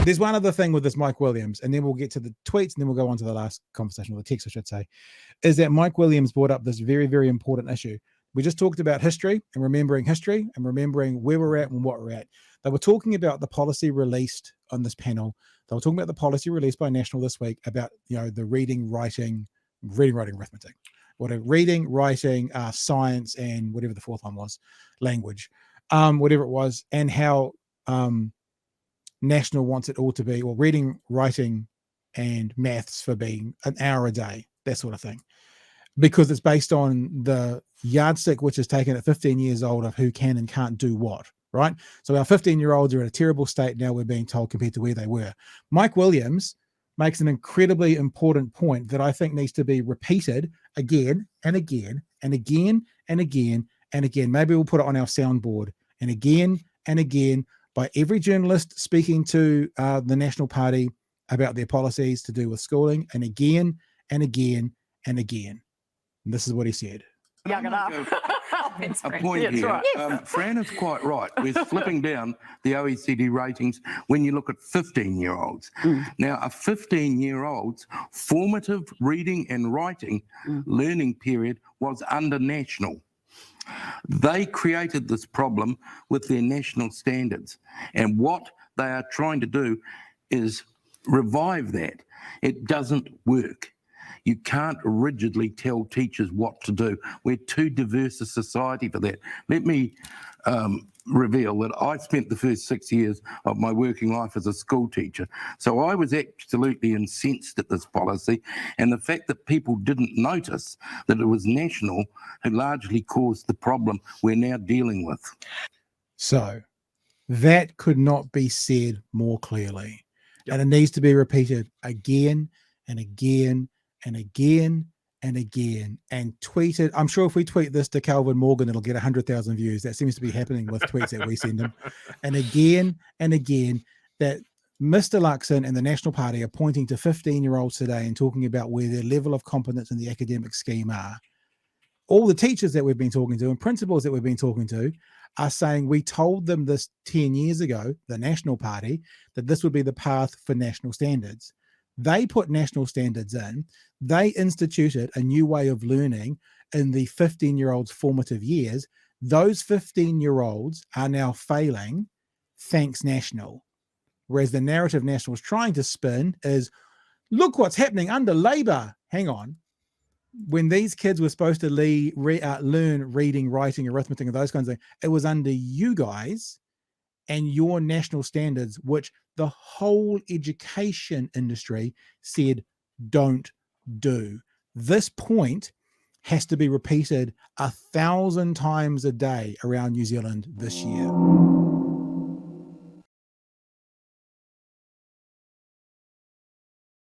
There's one other thing with this Mike Williams, and then we'll get to the tweets, and then we'll go on to the last conversation, or the text, I should say, is that Mike Williams brought up this very, very important issue. We just talked about history and remembering where we're at and what we're at. They were talking about the policy released on this panel. They were talking about the policy released by National this week about, the reading, writing, arithmetic, whatever, reading, writing, science, and whatever the fourth one was, language, whatever it was, and how National wants it all to be, or reading, writing, and maths for being an hour a day, that sort of thing, because it's based on the yardstick which is taken at 15 years old of who can and can't do what, right? So our 15-year-olds are in a terrible state now, we're being told, compared to where they were. Mike Williams makes an incredibly important point that I think needs to be repeated again and again and again and again and again. Maybe we'll put it on our soundboard, and again and again, by every journalist speaking to the National Party about their policies to do with schooling, and again and again and again. And this is what he said. Young enough. A point here. Right. Fran is quite right. We're flipping down the OECD ratings when you look at 15-year-olds. Now, a 15-year-old's formative reading and writing learning period was under National. They created this problem with their national standards, and what they are trying to do is revive that. It doesn't work. You can't rigidly tell teachers what to do. We're too diverse a society for that. Let me reveal that I spent the first 6 years of my working life as a school teacher. So I was absolutely incensed at this policy, and the fact that people didn't notice that it was National who largely caused the problem we're now dealing with. So that could not be said more clearly. And it needs to be repeated again and again and again and again, and tweeted. I'm sure if we tweet this to Calvin Morgan, it'll get 100,000 views. That seems to be happening with tweets that we send him. And again, that Mr. Luxon and the National Party are pointing to 15-year-olds today and talking about where their level of competence in the academic scheme are. All the teachers that we've been talking to and principals that we've been talking to are saying, we told them this 10 years ago, the National Party, that this would be the path for national standards. They put national standards in. They instituted a new way of learning in the 15-year-olds' formative years. Those 15-year-olds are now failing, thanks National. Whereas the narrative National is trying to spin is, look what's happening under Labour. Hang on. When these kids were supposed to learn reading, writing, arithmetic, and those kinds of things, it was under you guys and your national standards, which the whole education industry said don't do. This point has to be repeated 1,000 times a day around New Zealand this year.